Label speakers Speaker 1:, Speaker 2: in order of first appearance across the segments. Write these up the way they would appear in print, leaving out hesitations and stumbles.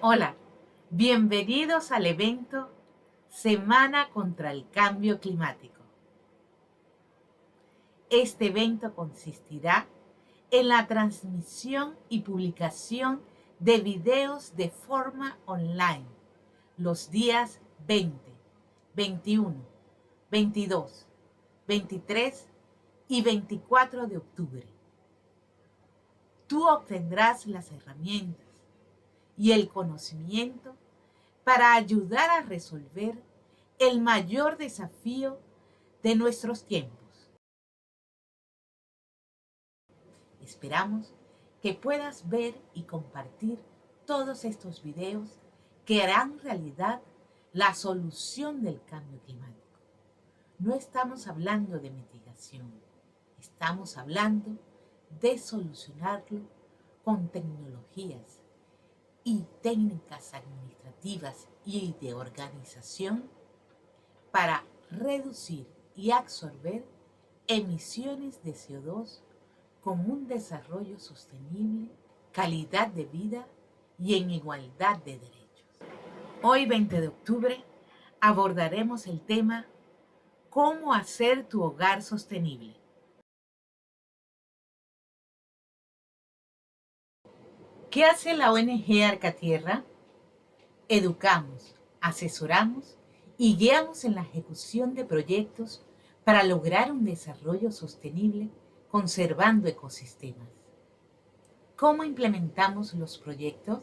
Speaker 1: Hola, bienvenidos al evento Semana contra el Cambio Climático. Este evento consistirá en la transmisión y publicación de videos de forma online los días 20, 21, 22, 23 y 24 de octubre. Tú obtendrás las herramientas y el conocimiento para ayudar a resolver el mayor desafío de nuestros tiempos. Esperamos que puedas ver y compartir todos estos videos que harán realidad la solución del cambio climático. No estamos hablando de mitigación, estamos hablando de solucionarlo con tecnologías y técnicas administrativas y de organización para reducir y absorber emisiones de CO2 con un desarrollo sostenible, calidad de vida y en igualdad de derechos. Hoy, 20 de octubre, abordaremos el tema ¿Cómo hacer tu hogar sostenible? ¿Qué hace la ONG Arcatierra? Educamos, asesoramos y guiamos en la ejecución de proyectos para lograr un desarrollo sostenible conservando ecosistemas. ¿Cómo implementamos los proyectos?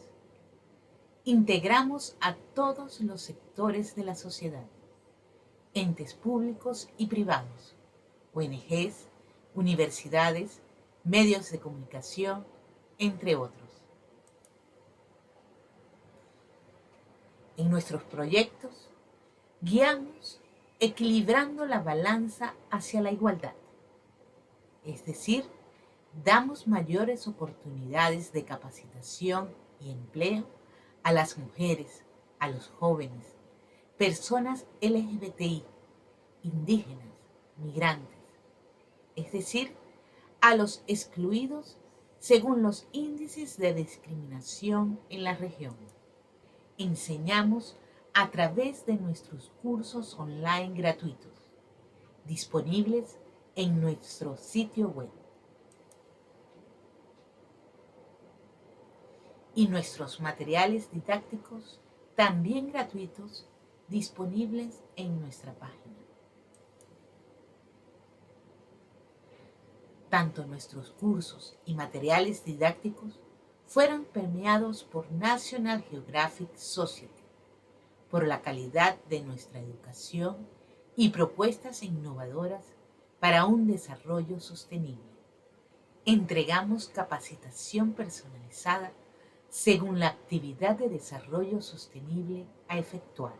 Speaker 1: Integramos a todos los sectores de la sociedad, entes públicos y privados, ONGs, universidades, medios de comunicación, entre otros. En nuestros proyectos, guiamos equilibrando la balanza hacia la igualdad, es decir, damos mayores oportunidades de capacitación y empleo a las mujeres, a los jóvenes, personas LGBTI, indígenas, migrantes, es decir, a los excluidos según los índices de discriminación en la región. Enseñamos a través de nuestros cursos online gratuitos, disponibles en nuestro sitio web. Y nuestros materiales didácticos, también gratuitos, disponibles en nuestra página. Tanto nuestros cursos y materiales didácticos fueron premiados por National Geographic Society por la calidad de nuestra educación y propuestas innovadoras para un desarrollo sostenible. Entregamos capacitación personalizada según la actividad de desarrollo sostenible a efectuar.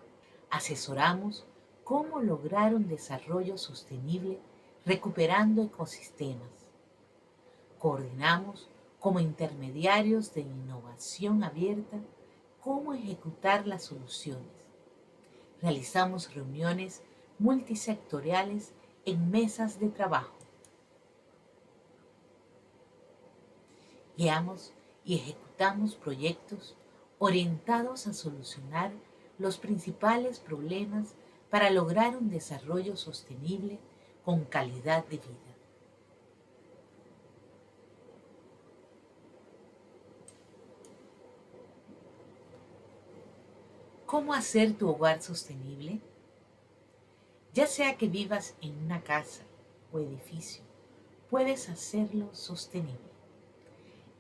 Speaker 1: Asesoramos cómo lograr un desarrollo sostenible recuperando ecosistemas. Coordinamos como intermediarios de innovación abierta cómo ejecutar las soluciones. Realizamos reuniones multisectoriales en mesas de trabajo. Guiamos y ejecutamos proyectos orientados a solucionar los principales problemas para lograr un desarrollo sostenible con calidad de vida. ¿Cómo hacer tu hogar sostenible? Ya sea que vivas en una casa o edificio, puedes hacerlo sostenible.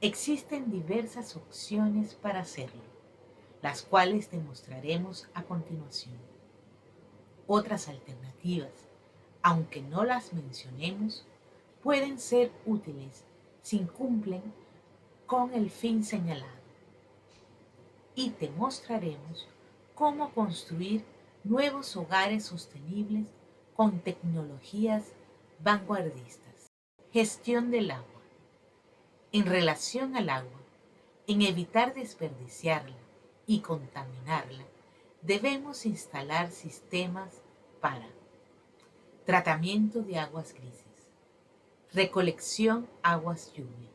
Speaker 1: Existen diversas opciones para hacerlo, las cuales te mostraremos a continuación. Otras alternativas, aunque no las mencionemos, pueden ser útiles si cumplen con el fin señalado. Y te mostraremos cómo construir nuevos hogares sostenibles con tecnologías vanguardistas. Gestión del agua. En relación al agua, en evitar desperdiciarla y contaminarla, debemos instalar sistemas para tratamiento de aguas grises, recolección aguas lluvia,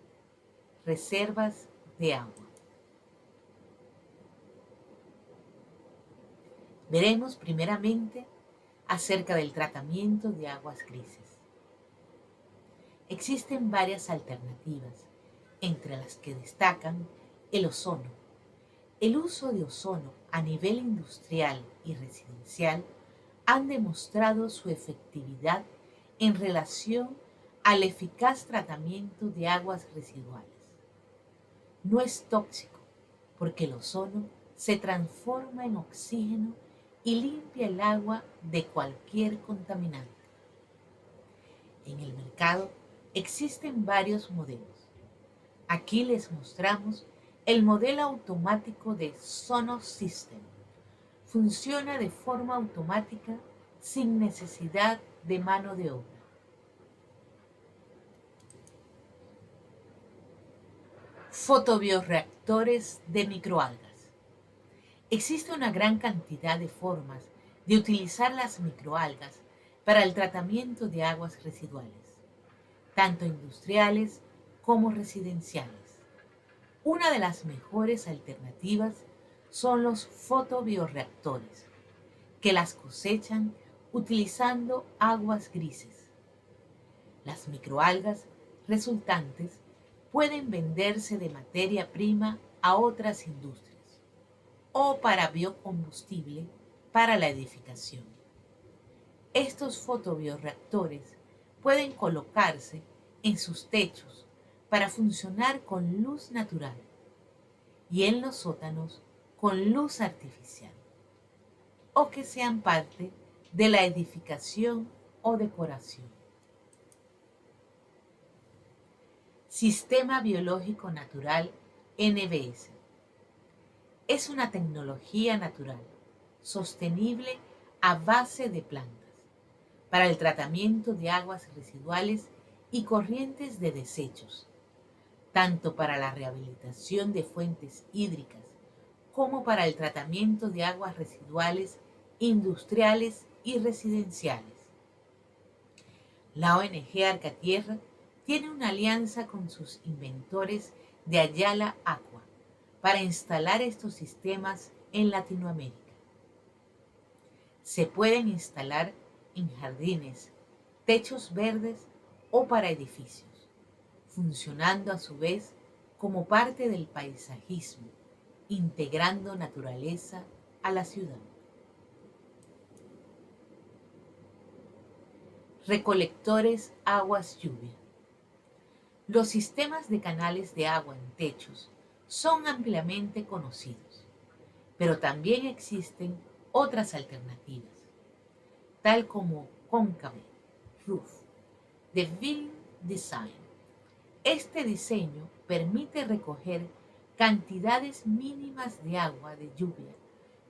Speaker 1: reservas de agua. Veremos primeramente acerca del tratamiento de aguas grises. Existen varias alternativas, entre las que destacan el ozono. El uso de ozono a nivel industrial y residencial han demostrado su efectividad en relación al eficaz tratamiento de aguas residuales. No es tóxico porque el ozono se transforma en oxígeno y limpia el agua de cualquier contaminante. En el mercado existen varios modelos. Aquí les mostramos el modelo automático de Sonos System. Funciona de forma automática sin necesidad de mano de obra. Fotobioreactores de microalgas. Existe una gran cantidad de formas de utilizar las microalgas para el tratamiento de aguas residuales, tanto industriales como residenciales. Una de las mejores alternativas son los fotobioreactores, que las cosechan utilizando aguas grises. Las microalgas resultantes pueden venderse de materia prima a otras industrias o para biocombustible para la edificación. Estos fotobioreactores pueden colocarse en sus techos para funcionar con luz natural y en los sótanos con luz artificial, o que sean parte de la edificación o decoración. Sistema Biológico Natural NBS. Es una tecnología natural, sostenible a base de plantas, para el tratamiento de aguas residuales y corrientes de desechos, tanto para la rehabilitación de fuentes hídricas como para el tratamiento de aguas residuales industriales y residenciales. La ONG Arcatierra tiene una alianza con sus inventores de Ayala Aqua para instalar estos sistemas en Latinoamérica. Se pueden instalar en jardines, techos verdes o para edificios, funcionando a su vez como parte del paisajismo, integrando naturaleza a la ciudad. Recolectores aguas lluvia. Los sistemas de canales de agua en techos son ampliamente conocidos, pero también existen otras alternativas, tal como Cóncave Roof de Building Design. Este diseño permite recoger cantidades mínimas de agua de lluvia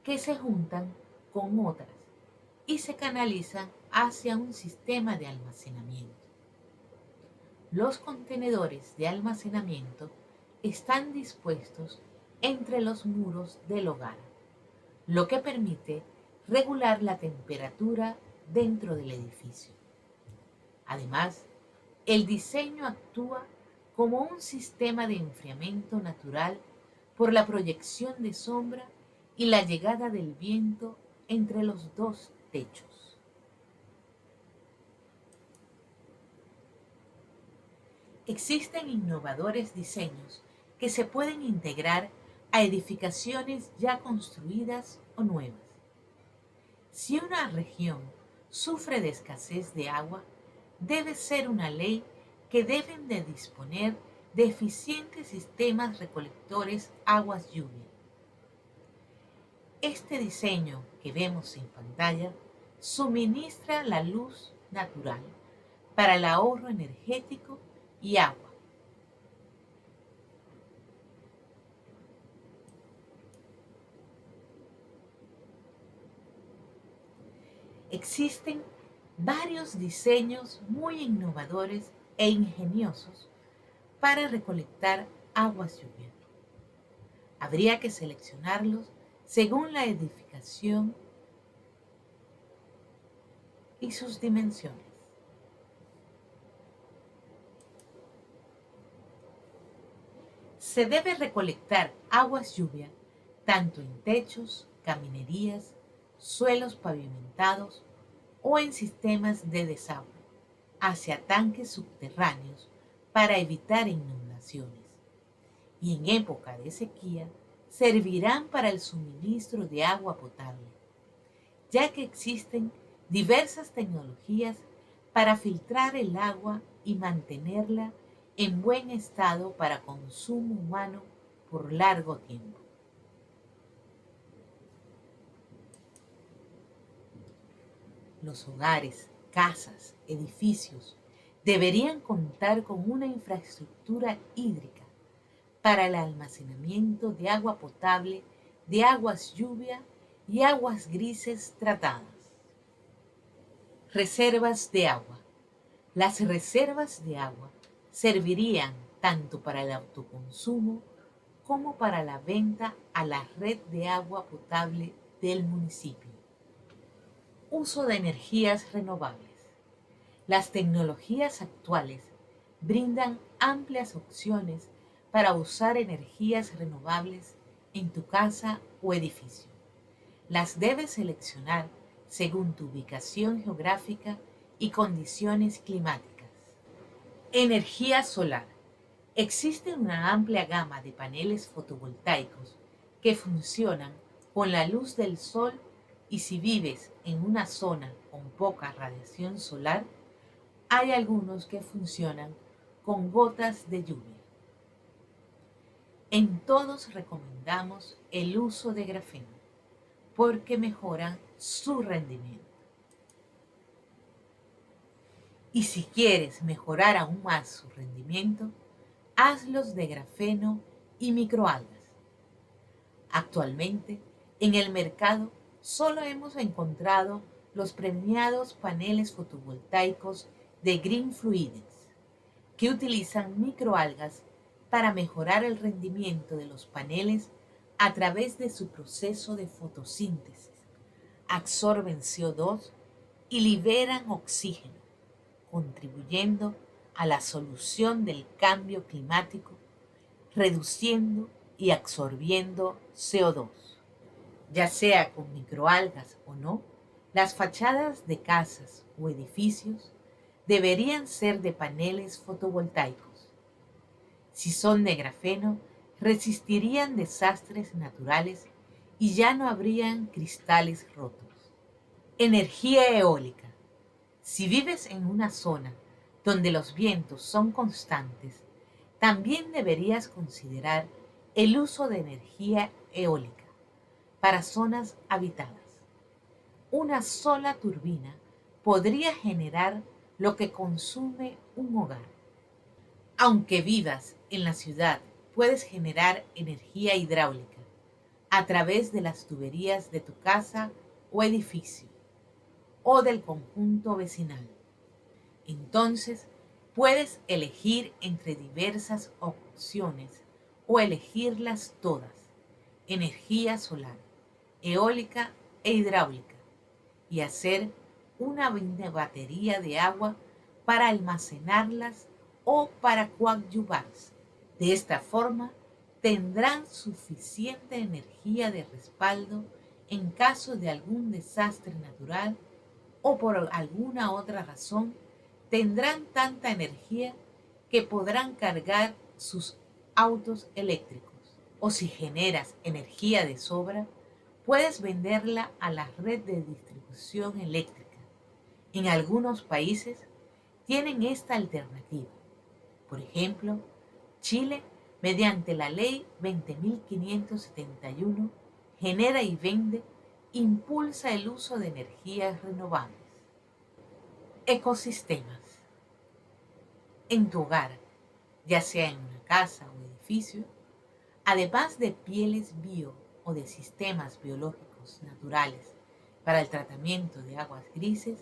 Speaker 1: que se juntan con otras y se canalizan hacia un sistema de almacenamiento. Los contenedores de almacenamiento están dispuestos entre los muros del hogar, lo que permite regular la temperatura dentro del edificio. Además, el diseño actúa como un sistema de enfriamiento natural por la proyección de sombra y la llegada del viento entre los dos techos. Existen innovadores diseños que se pueden integrar a edificaciones ya construidas o nuevas. Si una región sufre de escasez de agua, debe ser una ley que deben de disponer de eficientes sistemas recolectores aguas lluvia. Este diseño que vemos en pantalla suministra la luz natural para el ahorro energético y agua. Existen varios diseños muy innovadores e ingeniosos para recolectar aguas lluvia. Habría que seleccionarlos según la edificación y sus dimensiones. Se debe recolectar aguas lluvia tanto en techos, caminerías, suelos pavimentados o en sistemas de desagüe hacia tanques subterráneos para evitar inundaciones. Y en época de sequía servirán para el suministro de agua potable, ya que existen diversas tecnologías para filtrar el agua y mantenerla en buen estado para consumo humano por largo tiempo. Los hogares, casas, edificios deberían contar con una infraestructura hídrica para el almacenamiento de agua potable, de aguas lluvia y aguas grises tratadas. Reservas de agua. Las reservas de agua servirían tanto para el autoconsumo como para la venta a la red de agua potable del municipio. Uso de energías renovables. Las tecnologías actuales brindan amplias opciones para usar energías renovables en tu casa o edificio. Las debes seleccionar según tu ubicación geográfica y condiciones climáticas. Energía solar. Existe una amplia gama de paneles fotovoltaicos que funcionan con la luz del sol y si vives en una zona con poca radiación solar, hay algunos que funcionan con gotas de lluvia. En todos recomendamos el uso de grafeno porque mejoran su rendimiento. Y si quieres mejorar aún más su rendimiento, hazlos de grafeno y microalgas. Actualmente, en el mercado solo hemos encontrado los premiados paneles fotovoltaicos de Green Fluides, que utilizan microalgas para mejorar el rendimiento de los paneles a través de su proceso de fotosíntesis. Absorben CO2 y liberan oxígeno, contribuyendo a la solución del cambio climático, reduciendo y absorbiendo CO2. Ya sea con microalgas o no, las fachadas de casas o edificios deberían ser de paneles fotovoltaicos. Si son de grafeno, resistirían desastres naturales y ya no habrían cristales rotos. Energía eólica. Si vives en una zona donde los vientos son constantes, también deberías considerar el uso de energía eólica para zonas habitadas. Una sola turbina podría generar lo que consume un hogar. Aunque vivas en la ciudad, puedes generar energía hidráulica a través de las tuberías de tu casa o edificio o del conjunto vecinal. Entonces, puedes elegir entre diversas opciones o elegirlas todas: energía solar, eólica e hidráulica, y hacer una batería de agua para almacenarlas o para coadyuvarse. De esta forma, tendrán suficiente energía de respaldo en caso de algún desastre natural o por alguna otra razón. Tendrán tanta energía que podrán cargar sus autos eléctricos. O si generas energía de sobra, puedes venderla a la red de distribución eléctrica. En algunos países tienen esta alternativa. Por ejemplo, Chile, mediante la Ley 20.571, genera y vende, impulsa el uso de energías renovables. Ecosistemas. En tu hogar, ya sea en una casa o edificio, además de pieles bio o de sistemas biológicos naturales para el tratamiento de aguas grises,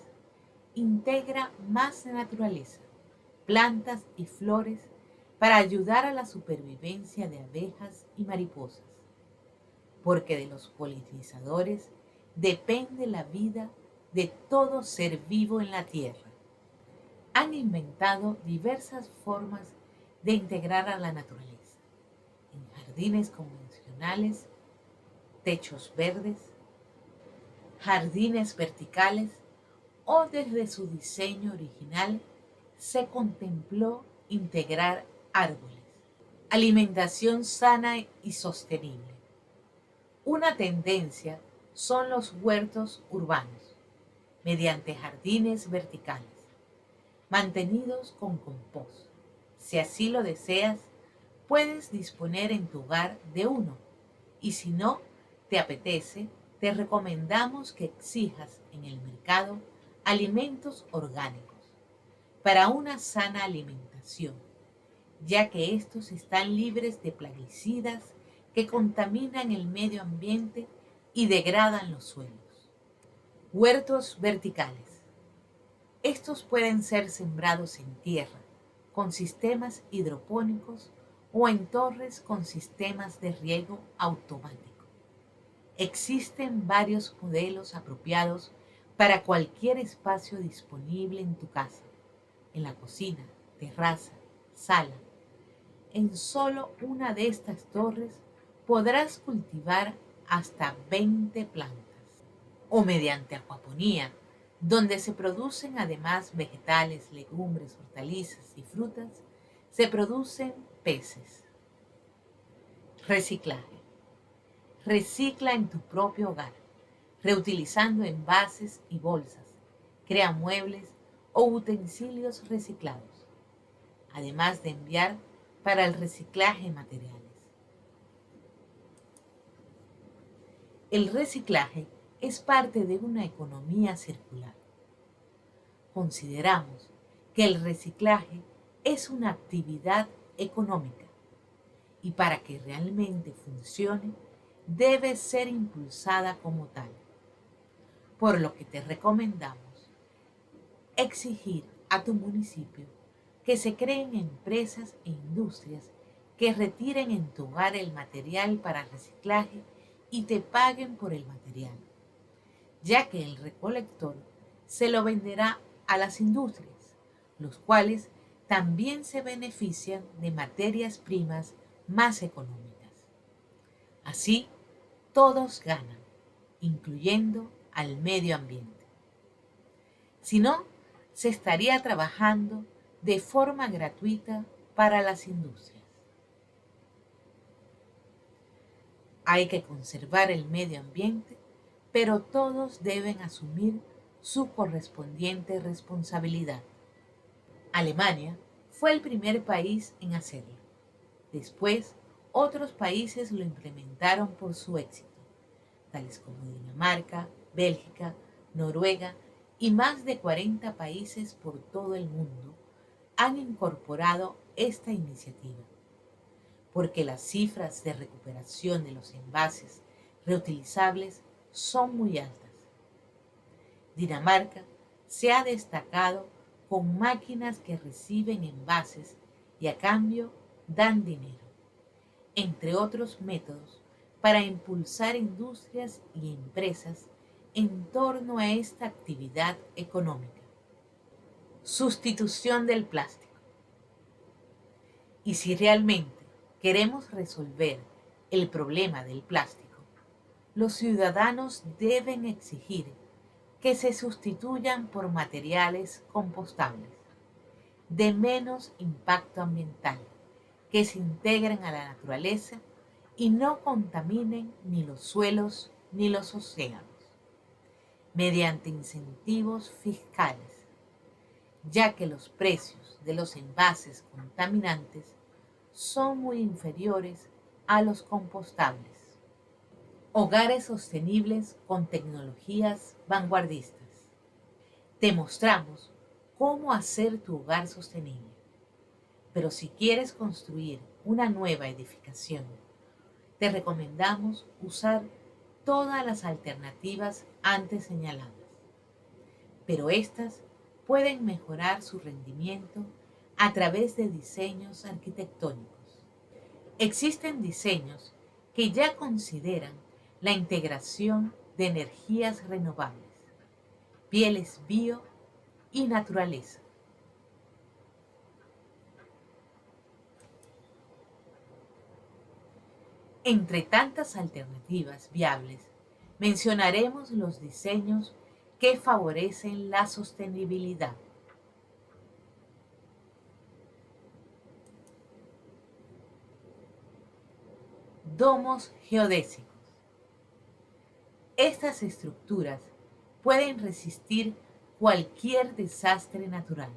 Speaker 1: integra más naturaleza, plantas y flores para ayudar a la supervivencia de abejas y mariposas, porque de los polinizadores depende la vida de todo ser vivo en la tierra. Han inventado diversas formas de integrar a la naturaleza, en jardines convencionales, techos verdes, jardines verticales o desde su diseño original se contempló integrar árboles. Alimentación sana y sostenible. Una tendencia son los huertos urbanos, mediante jardines verticales, mantenidos con compost. Si así lo deseas, puedes disponer en tu hogar de uno, y si no te apetece, te recomendamos que exijas en el mercado alimentos orgánicos para una sana alimentación, ya que estos están libres de plaguicidas que contaminan el medio ambiente y degradan los suelos. Huertos verticales. Estos pueden ser sembrados en tierra, con sistemas hidropónicos o en torres con sistemas de riego automático. Existen varios modelos apropiados para cualquier espacio disponible en tu casa, en la cocina, terraza, sala. En solo una de estas torres podrás cultivar hasta 20 plantas. O mediante acuaponía, donde se producen además vegetales, legumbres, hortalizas y frutas, se producen peces. Reciclaje. Recicla en tu propio hogar, reutilizando envases y bolsas. Crea muebles o utensilios reciclados, además de enviar para el reciclaje de materiales. El reciclaje es parte de una economía circular. Consideramos que el reciclaje es una actividad económica y para que realmente funcione debe ser impulsada como tal, por lo que te recomendamos exigir a tu municipio que se creen empresas e industrias que retiren en tu hogar el material para reciclaje y te paguen por el material, ya que el recolector se lo venderá a las industrias, los cuales también se benefician de materias primas más económicas. Así, todos ganan, incluyendo al medio ambiente. Si no, se estaría trabajando de forma gratuita para las industrias. Hay que conservar el medio ambiente, pero todos deben asumir su correspondiente responsabilidad. Alemania fue el primer país en hacerlo. Después, otros países lo implementaron por su éxito, tales como Dinamarca, Bélgica, Noruega y más de 40 países por todo el mundo han incorporado esta iniciativa, porque las cifras de recuperación de los envases reutilizables son muy altas. Dinamarca se ha destacado con máquinas que reciben envases y a cambio dan dinero, entre otros métodos para impulsar industrias y empresas en torno a esta actividad económica. Sustitución del plástico. Y si realmente queremos resolver el problema del plástico, los ciudadanos deben exigir que se sustituyan por materiales compostables, de menos impacto ambiental, que se integren a la naturaleza y no contaminen ni los suelos ni los océanos, mediante incentivos fiscales, ya que los precios de los envases contaminantes son muy inferiores a los compostables. Hogares sostenibles con tecnologías vanguardistas. Te mostramos cómo hacer tu hogar sostenible. Pero si quieres construir una nueva edificación, te recomendamos usar todas las alternativas antes señaladas. Pero estas pueden mejorar su rendimiento a través de diseños arquitectónicos. Existen diseños que ya consideran la integración de energías renovables, pieles bio y naturaleza. Entre tantas alternativas viables, mencionaremos los diseños que favorecen la sostenibilidad. Domos geodésicos. Estas estructuras pueden resistir cualquier desastre natural,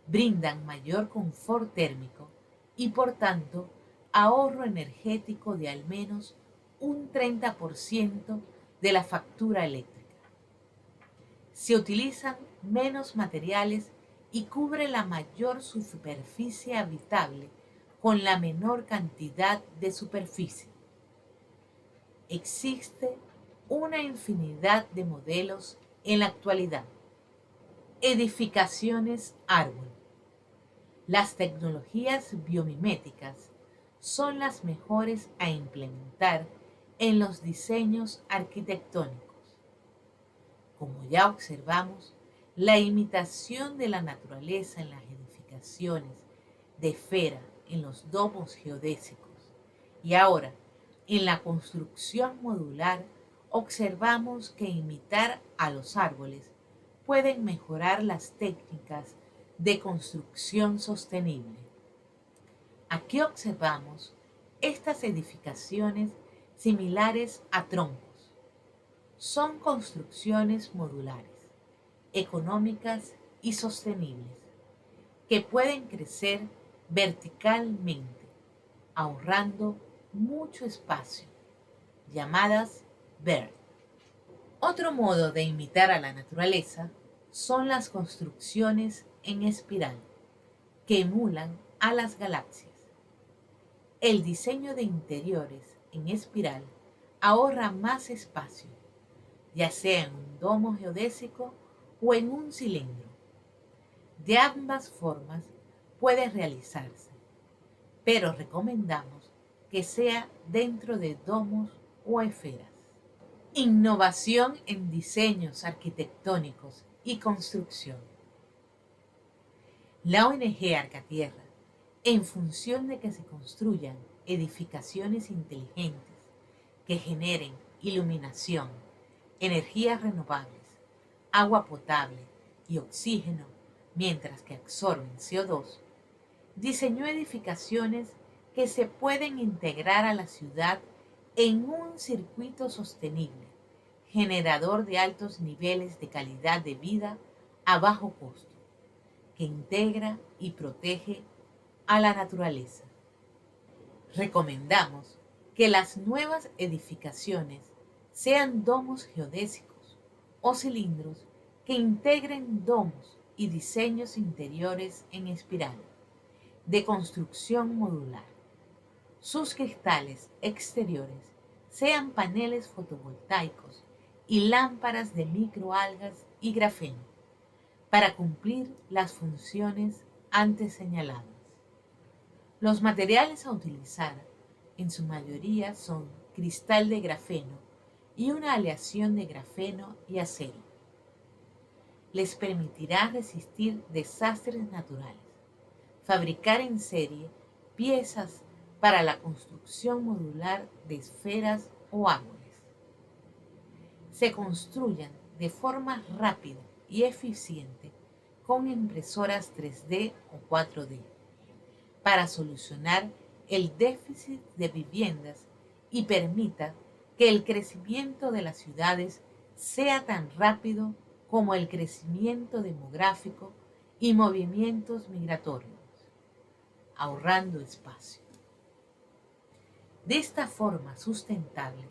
Speaker 1: brindan mayor confort térmico y por tanto ahorro energético de al menos un 30% de la factura eléctrica. Se utilizan menos materiales y cubre la mayor superficie habitable con la menor cantidad de superficie. Existe una infinidad de modelos en la actualidad. Edificaciones árbol. Las tecnologías biomiméticas son las mejores a implementar en los diseños arquitectónicos. Como ya observamos, la imitación de la naturaleza en las edificaciones de esfera en los domos geodésicos y ahora en la construcción modular observamos que imitar a los árboles pueden mejorar las técnicas de construcción sostenible. Aquí observamos estas edificaciones similares a troncos. Son construcciones modulares, económicas y sostenibles, que pueden crecer verticalmente, ahorrando mucho espacio, llamadas BERT. Otro modo de imitar a la naturaleza son las construcciones en espiral, que emulan a las galaxias. El diseño de interiores en espiral ahorra más espacio, ya sea en un domo geodésico o en un cilindro. De ambas formas puede realizarse, pero recomendamos que sea dentro de domos o esferas. Innovación en diseños arquitectónicos y construcción. La ONG Arcatierra, en función de que se construyan edificaciones inteligentes que generen iluminación, energías renovables, agua potable y oxígeno, mientras que absorben CO2, diseñó edificaciones que se pueden integrar a la ciudad en un circuito sostenible, generador de altos niveles de calidad de vida a bajo costo, que integra y protege a la naturaleza. Recomendamos que las nuevas edificaciones sean domos geodésicos o cilindros que integren domos y diseños interiores en espiral, de construcción modular. Sus cristales exteriores sean paneles fotovoltaicos y lámparas de microalgas y grafeno, para cumplir las funciones antes señaladas. Los materiales a utilizar en su mayoría son cristal de grafeno y una aleación de grafeno y acero. Les permitirá resistir desastres naturales, fabricar en serie piezas para la construcción modular de esferas o árboles. Se construyan de forma rápida y eficiente con impresoras 3D o 4D para solucionar el déficit de viviendas y permita que el crecimiento de las ciudades sea tan rápido como el crecimiento demográfico y movimientos migratorios, ahorrando espacio. De esta forma sustentable,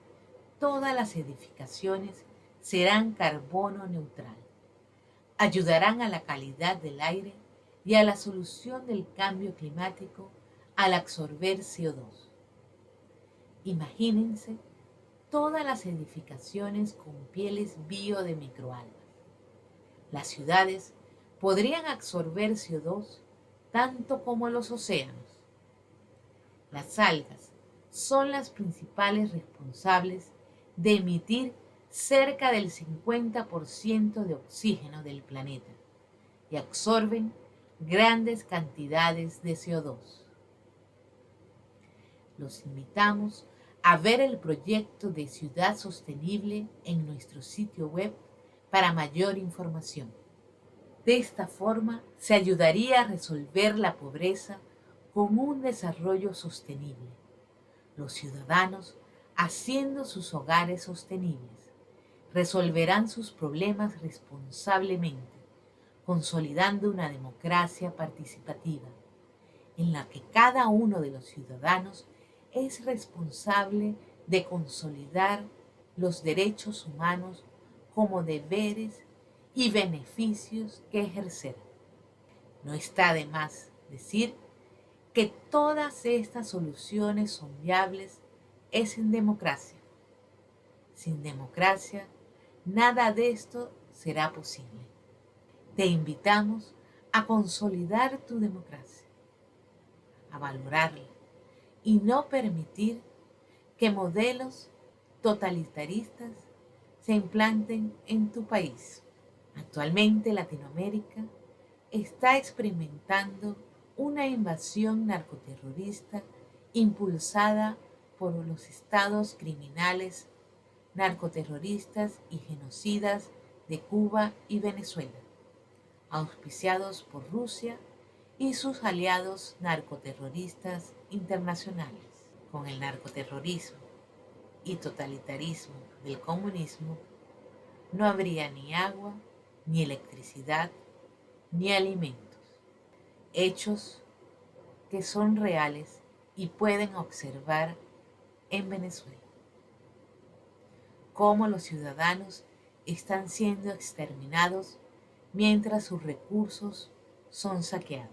Speaker 1: todas las edificaciones serán carbono neutral, ayudarán a la calidad del aire y a la solución del cambio climático al absorber CO2. Imagínense todas las edificaciones con pieles bio de microalgas. Las ciudades podrían absorber CO2 tanto como los océanos. Las algas son las principales responsables de emitir cerca del 50% de oxígeno del planeta y absorben grandes cantidades de CO2. Los invitamos a ver el proyecto de Ciudad Sostenible en nuestro sitio web para mayor información. De esta forma se ayudaría a resolver la pobreza con un desarrollo sostenible. Los ciudadanos, haciendo sus hogares sostenibles, resolverán sus problemas responsablemente, consolidando una democracia participativa, en la que cada uno de los ciudadanos es responsable de consolidar los derechos humanos como deberes y beneficios que ejercer. No está de más decir que todas estas soluciones son viables es en democracia. Sin democracia, nada de esto será posible. Te invitamos a consolidar tu democracia, a valorarla y no permitir que modelos totalitaristas se implanten en tu país. Actualmente Latinoamérica está experimentando una invasión narcoterrorista impulsada por los estados criminales, narcoterroristas y genocidas de Cuba y Venezuela, auspiciados por Rusia y sus aliados narcoterroristas internacionales. Con el narcoterrorismo y totalitarismo del comunismo, no habría ni agua, ni electricidad, ni alimentos. Hechos que son reales y pueden observar en Venezuela. Cómo los ciudadanos están siendo exterminados mientras sus recursos son saqueados.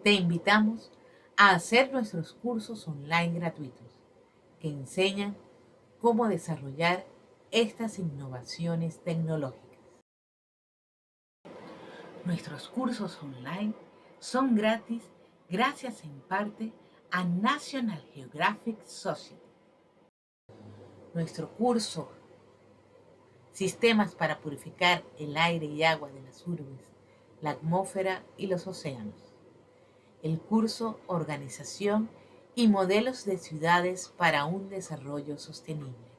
Speaker 1: Te invitamos a hacer nuestros cursos online gratuitos que enseñan cómo desarrollar estas innovaciones tecnológicas. Nuestros cursos online son gratis gracias en parte a National Geographic Society. Nuestro curso Sistemas para purificar el aire y agua de las urbes, la atmósfera y los océanos. El curso Organización y modelos de ciudades para un desarrollo sostenible.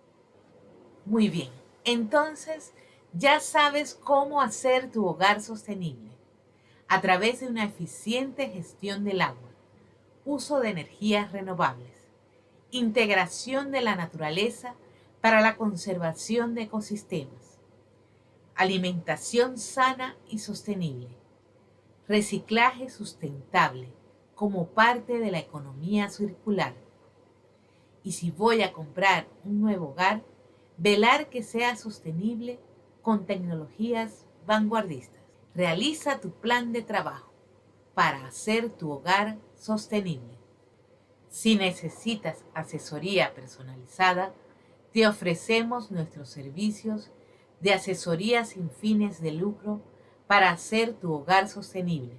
Speaker 1: Muy bien, entonces ya sabes cómo hacer tu hogar sostenible a través de una eficiente gestión del agua, uso de energías renovables, integración de la naturaleza para la conservación de ecosistemas, alimentación sana y sostenible, reciclaje sustentable como parte de la economía circular. Y si voy a comprar un nuevo hogar, velar que sea sostenible con tecnologías vanguardistas. Realiza tu plan de trabajo para hacer tu hogar sostenible. Si necesitas asesoría personalizada, te ofrecemos nuestros servicios de asesoría sin fines de lucro para hacer tu hogar sostenible.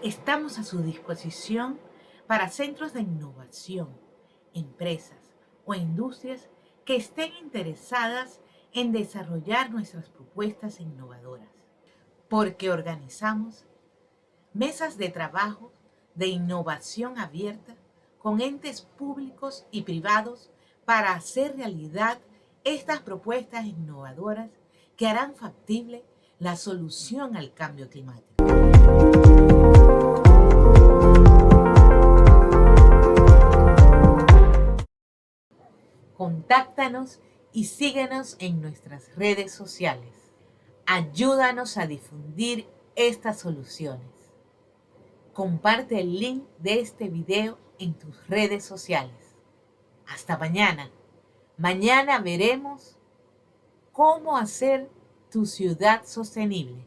Speaker 1: Estamos a su disposición para centros de innovación, empresas o industrias que estén interesadas en desarrollar nuestras propuestas innovadoras, porque organizamos mesas de trabajo de innovación abierta con entes públicos y privados para hacer realidad estas propuestas innovadoras que harán factible la solución al cambio climático. Contáctanos y síguenos en nuestras redes sociales. Ayúdanos a difundir estas soluciones. Comparte el link de este video en tus redes sociales. Hasta mañana. Mañana veremos cómo hacer tu ciudad sostenible.